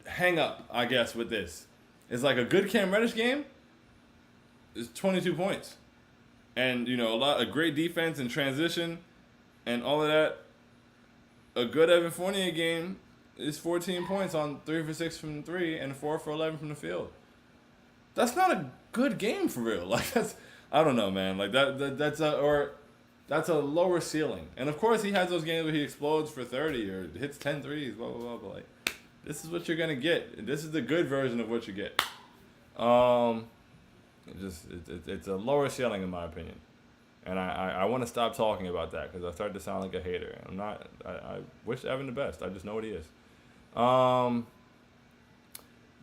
hang up, I guess, with this. It's like a good Cam Reddish game is 22 points. And, a great defense and transition and all of that. A good Evan Fournier game is 14 points on 3 for 6 from 3 and 4 for 11 from the field. That's not a good game for real. I don't know, man. That's a lower ceiling. And of course he has those games where he explodes for 30 or hits 10 threes, blah, blah, blah. But this is what you're going to get. This is the good version of what you get. It's a lower ceiling in my opinion. And I want to stop talking about that because I start to sound like a hater. I'm not. I wish Evan the best. I just know what he is.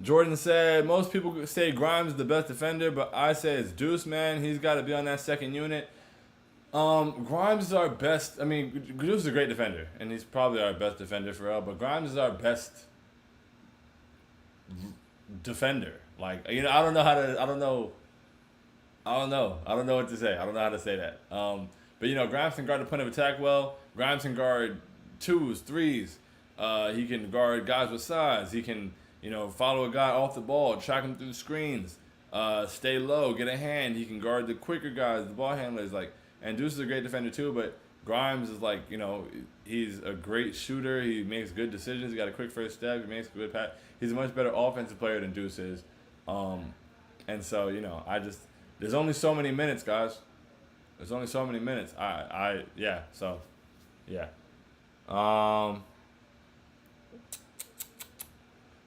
Jordan said, most people say Grimes is the best defender, but I say it's Deuce, man. He's got to be on that second unit. Grimes is our best. I mean, Deuce is a great defender, and he's probably our best defender for real, but Grimes is our best defender. I don't know what to say. I don't know how to say that. But Grimes can guard the point of attack well. Grimes can guard 2s, 3s. He can guard guys with size. He can, follow a guy off the ball, track him through screens, stay low, get a hand. He can guard the quicker guys, the ball handlers. And Deuce is a great defender too, but Grimes is he's a great shooter. He makes good decisions. He got a quick first step. He makes a good pass. He's a much better offensive player than Deuce is. And so, there's only so many minutes, guys. There's only so many minutes.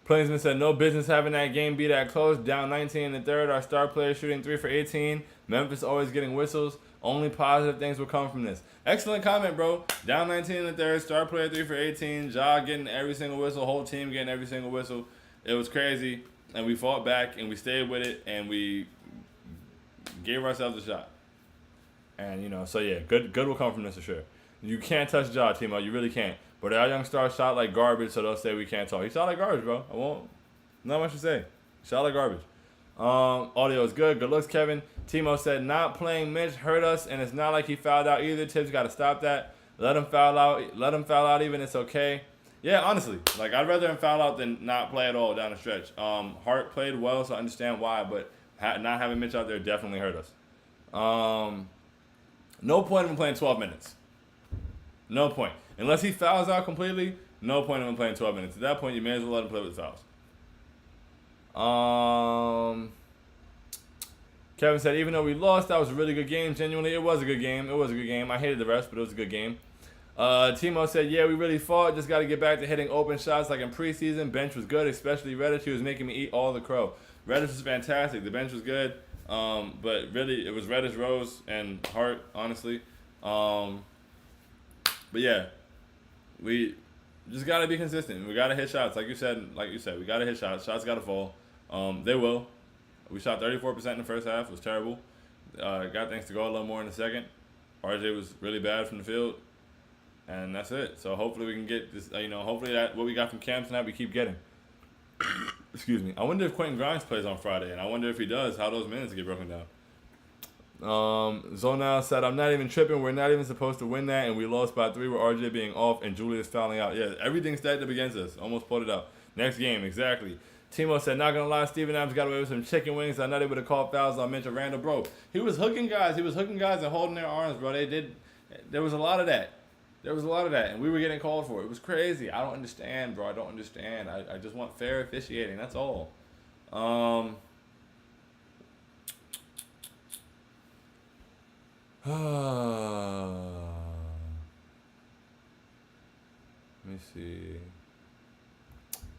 Plainsman said, no business having that game be that close. Down 19 in the third. Our star player shooting 3 for 18. Memphis always getting whistles. Only positive things will come from this. Excellent comment, bro. Down 19 in the third. Star player 3 for 18. Ja getting every single whistle. Whole team getting every single whistle. It was crazy. And we fought back and we stayed with it. And we gave ourselves a shot. And, good will come from this for sure. You can't touch Ja, Timo. You really can't. But our young star shot like garbage, so they'll say we can't talk. He shot like garbage, bro. I won't. Not much to say. Shot like garbage. Audio is good. Good looks, Kevin. Timo said, not playing Mitch hurt us, and it's not like he fouled out either. Tibbs got to stop that. Let him foul out. Let him foul out even. It's okay. Yeah, honestly. I'd rather him foul out than not play at all down the stretch. Hart played well, so I understand why, but not having Mitch out there definitely hurt us. No point in him playing 12 minutes. No point. Unless he fouls out completely, no point in him playing 12 minutes. At that point, you may as well let him play with the fouls. Kevin said, even though we lost, that was a really good game. Genuinely, it was a good game. It was a good game. I hated the rest, but it was a good game. Timo said, yeah, we really fought. Just got to get back to hitting open shots like in preseason. Bench was good, especially Reddish. He was making me eat all the crow. Reddish was fantastic. The bench was good. But really, it was Reddish, Rose, and Hart, honestly. But yeah, we just got to be consistent. We got to hit shots. Like you said, we got to hit shots. Shots got to fall. They will. We shot 34% in the first half. It was terrible. Got things to go a little more in the second. RJ was really bad from the field. And that's it. So hopefully we can get this, hopefully that what we got from Cam tonight we keep getting. Excuse me. I wonder if Quentin Grimes plays on Friday. And I wonder if he does, how those minutes get broken down. Zonal said, I'm not even tripping. We're not even supposed to win that. And we lost by 3 with RJ being off and Julius fouling out. Yeah, everything stacked up against us. Almost pulled it out. Next game, exactly. Timo said, not going to lie, Steven Adams got away with some chicken wings. I'm not able to call fouls. I mentioned Randall, bro. He was hooking guys. And holding their arms, bro. There was a lot of that. And we were getting called for it. It was crazy. I don't understand, bro. I don't understand. I just want fair officiating. That's all. Let me see.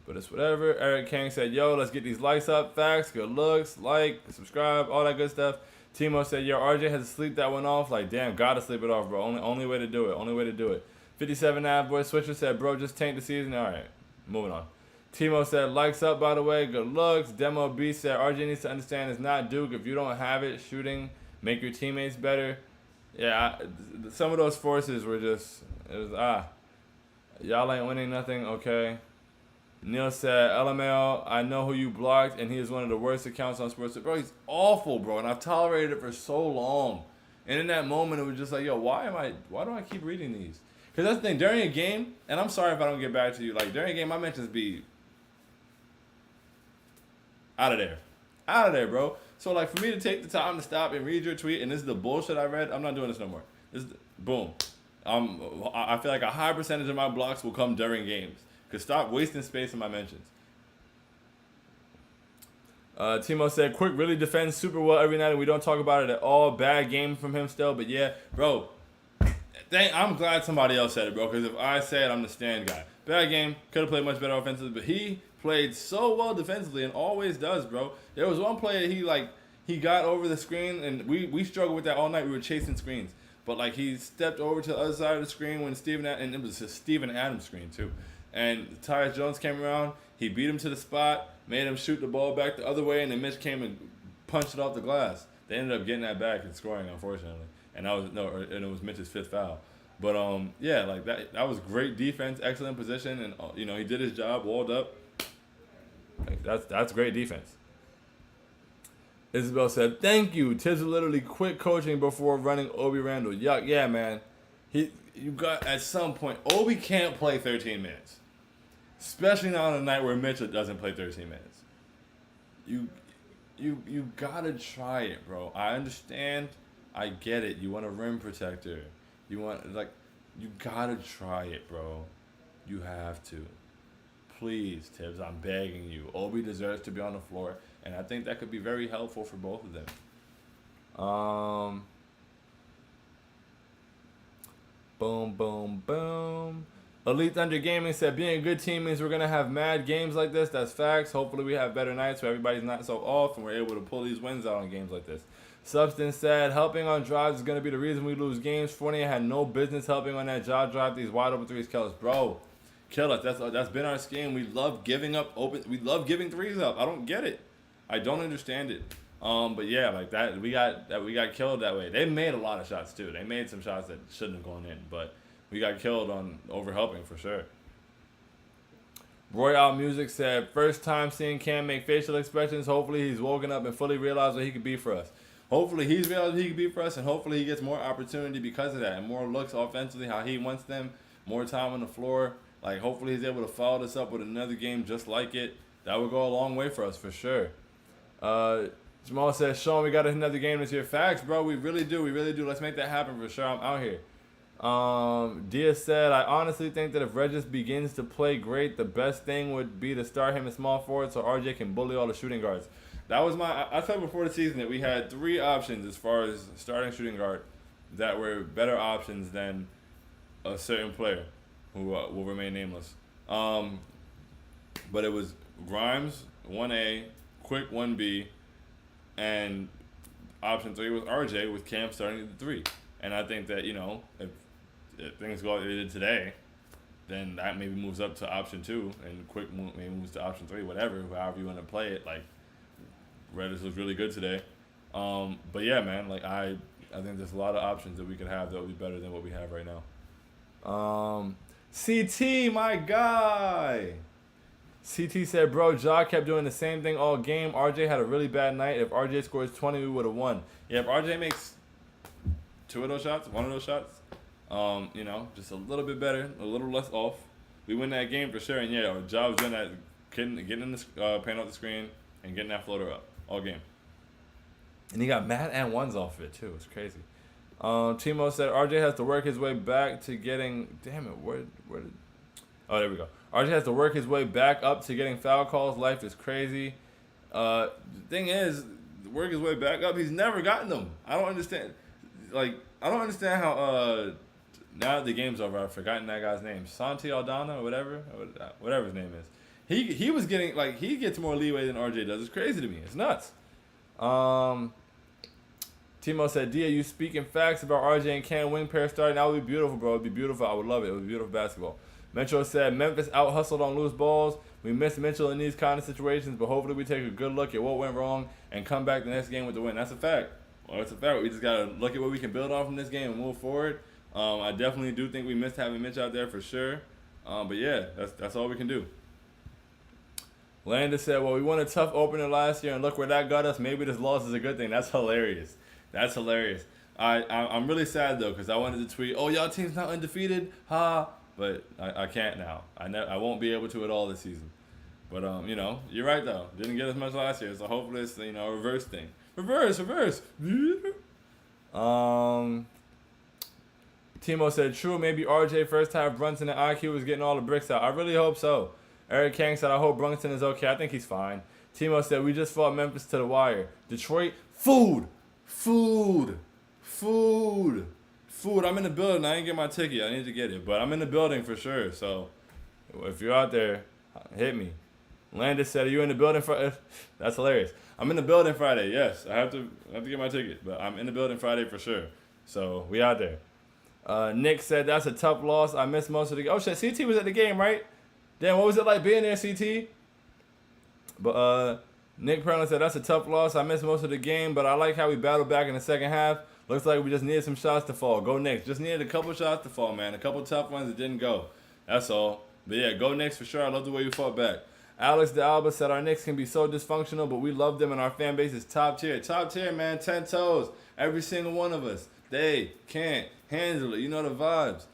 But it's whatever. Eric King said, yo, let's get these likes up. Facts, good looks, like, subscribe, all that good stuff. Timo said, yo, RJ has to sleep that one off. Like, damn, gotta sleep it off, bro. Only way to do it. 57 boy Switcher said, bro, just tank the season. All right, moving on. Timo said, likes up, by the way, good looks. Demo B said, RJ needs to understand it's not Duke. If you don't have it, shooting, make your teammates better. Yeah, some of those forces were just, y'all ain't winning nothing, okay. Neil said, LML, I know who you blocked, and he is one of the worst accounts on sports. Bro, he's awful, bro, and I've tolerated it for so long. And in that moment, it was just like, yo, why do I keep reading these? Because that's the thing, during a game, and I'm sorry if I don't get back to you, like, during a game, my mentions be out of there, bro. So, like, for me to take the time to stop and read your tweet, and this is the bullshit I read, I'm not doing this no more. Boom. I feel like a high percentage of my blocks will come during games. Because stop wasting space in my mentions. Timo said, Quick really defends super well every night, and we don't talk about it at all. Bad game from him still, but yeah, bro. I'm glad somebody else said it, bro, because if I say it, I'm the stand guy. Bad game, could have played much better offensively, but he played so well defensively and always does, bro. There was one play he got over the screen, and we struggled with that all night. We were chasing screens. But, like, he stepped over to the other side of the screen when and it was a Steven Adams screen, too. And Tyus Jones came around. He beat him to the spot, made him shoot the ball back the other way, and then Mitch came and punched it off the glass. They ended up getting that back and scoring, unfortunately. And it was Mitch's 5th foul. But yeah, like that was great defense, excellent position, and he did his job, walled up. Like, that's great defense. Isabel said, "Thank you. Tibbs literally quit coaching before running Obi Randall." Yuck, yeah, man. You got at some point, Obi can't play 13 minutes. Especially not on a night where Mitchell doesn't play 13 minutes. You gotta try it, bro. I understand. I get it. You want a rim protector. You gotta try it, bro. You have to. Please, Tibbs, I'm begging you. Obi deserves to be on the floor, and I think that could be very helpful for both of them. Boom, boom, boom. Elite Thunder Gaming said, being a good team means we're going to have mad games like this. That's facts. Hopefully we have better nights where everybody's not so off and we're able to pull these wins out on games like this. Substance said, helping on drives is going to be the reason we lose games. Fournier had no business helping on that jaw drive. These wide open threes kill us. Bro, kill us. That's been our scheme. We love giving up open. We love giving threes up. I don't get it. I don't understand it. But yeah, like that, we got killed that way. They made a lot of shots too. They made some shots that shouldn't have gone in, but we got killed on overhelping for sure. Royale Music said, first time seeing Cam make facial expressions. Hopefully he's woken up and fully realized what he could be for us. Hopefully he's realized what he could be for us, and hopefully he gets more opportunity because of that and more looks offensively how he wants them, more time on the floor. Like, hopefully he's able to follow this up with another game just like it. That would go a long way for us for sure. Jamal says, Sean, we got another game this year. Facts, bro. We really do. Let's make that happen for sure. I'm out here. Diaz said, I honestly think that if Regis begins to play great, the best thing would be to start him in small forward so RJ can bully all the shooting guards. That was I said before the season that we had 3 options as far as starting shooting guard that were better options than a certain player who will remain nameless. But it was Grimes, 1A, Quick, 1B, and option 3 was RJ with Cam starting at the 3. And I think that, if things go like they did today, then that maybe moves up to option 2, and Quick maybe moves to option 3, whatever, however you want to play it. Like, Redis was really good today. But yeah, man, like I think there's a lot of options that we could have that would be better than what we have right now. CT, my guy. CT said, bro, Ja kept doing the same thing all game. RJ had a really bad night. If RJ scores 20, we would have won. Yeah, if RJ makes 2 of those shots, 1 of those shots, just a little bit better, a little less off, we win that game for sure. And yeah, Ja was doing that, getting in the paint off the screen and getting that floater up all game. And he got mad and ones off of it too. It's crazy. Timo said RJ has to work his way back to getting. Damn it, where did? Oh, there we go. RJ has to work his way back up to getting foul calls. Life is crazy. The thing is, work his way back up. He's never gotten them. I don't understand. Like, I don't understand how. Now that the game's over, I've forgotten that guy's name. Santi Aldana or whatever his name is. He was getting, like, he gets more leeway than RJ does. It's crazy to me. It's nuts. Timo said, Dia, you speaking facts about RJ and Cam wing pair starting. That would be beautiful, bro. It would be beautiful. I would love it. It would be beautiful basketball. Metro said, Memphis out-hustled on loose balls. We miss Mitchell in these kind of situations, but hopefully we take a good look at what went wrong and come back the next game with the win. That's a fact. Well, that's a fact. We just got to look at what we can build on from this game and move forward. I definitely do think we missed having Mitch out there for sure. But yeah, that's all we can do. Landis said, well, we won a tough opener last year, and look where that got us. Maybe this loss is a good thing. That's hilarious. That's hilarious. I'm really sad, though, because I wanted to tweet, oh, y'all team's not undefeated, ha. But I can't now. I won't be able to at all this season. But, you're right, though. Didn't get as much last year, so hopefully it's, a reverse thing. Reverse. Timo said, true, maybe RJ first half Brunson and IQ was getting all the bricks out. I really hope so. Eric Kang said, I hope Brunson is okay. I think he's fine. Timo said, we just fought Memphis to the wire. Detroit, food. I'm in the building. I didn't get my ticket. I need to get it. But I'm in the building for sure. So if you're out there, hit me. Landis said, are you in the building Friday? That's hilarious. I'm in the building Friday. Yes, I have to get my ticket. But I'm in the building Friday for sure. So we out there. Nick said, that's a tough loss. I missed most of the game. Oh, shit. CT was at the game, right? Damn, what was it like being there, CT? But Nick Perlin said, that's a tough loss. I missed most of the game, but I like how we battled back in the second half. Looks like we just needed some shots to fall. Go Knicks. Just needed a couple shots to fall, man. A couple tough ones that didn't go. That's all. But yeah, go Knicks for sure. I love the way you fought back. Alex de Alba said, our Knicks can be so dysfunctional, but we love them and our fan base is top tier. Top tier, man. 10 toes. Every single one of us. They can't handle it. You know the vibes.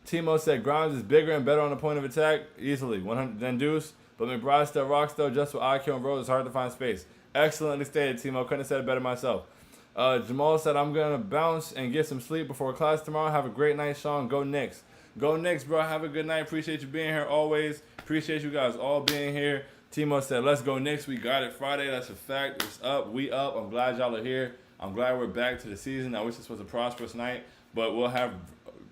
Timo said Grimes is bigger and better on the point of attack easily, 100 than Deuce. But McBride still rocks though. Just with IQ and Rose, it's hard to find space. Excellently stated, Timo. Couldn't have said it better myself. Jamal said I'm gonna bounce and get some sleep before class tomorrow. Have a great night, Sean. Go Knicks. Go Knicks, bro. Have a good night. Appreciate you being here always. Appreciate you guys all being here. Timo said, let's go Knicks. We got it Friday. That's a fact. It's up. We up. I'm glad y'all are here. I'm glad we're back to the season. I wish this was a prosperous night, but we'll have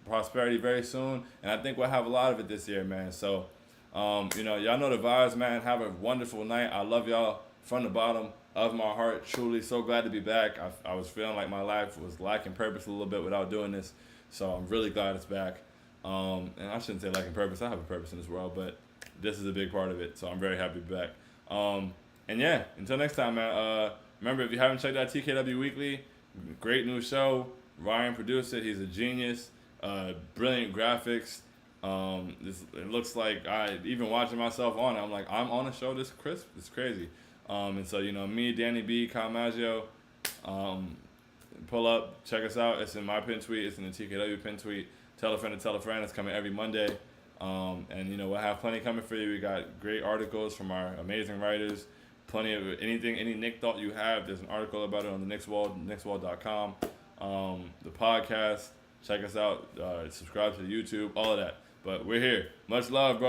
prosperity very soon, and I think we'll have a lot of it this year, man. So, y'all know the vibes, man. Have a wonderful night. I love y'all from the bottom of my heart. Truly, so glad to be back. I was feeling like my life was lacking purpose a little bit without doing this, so I'm really glad it's back. And I shouldn't say lacking purpose. I have a purpose in this world, but this is a big part of it, so I'm very happy to be back. And yeah, until next time, man. Remember, if you haven't checked out TKW Weekly, great new show. Ryan produced it. He's a genius. Brilliant graphics. It looks like even watching myself on it, I'm like, I'm on a show this crisp. It's crazy. And so, me, Danny B, Kyle Maggio, pull up, check us out. It's in my pin tweet. It's in the TKW pin tweet. Tell a friend to tell a friend. It's coming every Monday. And, we'll have plenty coming for you. We got great articles from our amazing writers. Plenty of anything, any Nick thought you have, there's an article about it on the Knicks Wall, knickswall.com. The podcast, Check us out. Subscribe to the YouTube. All of that. But we're here. Much love, bro.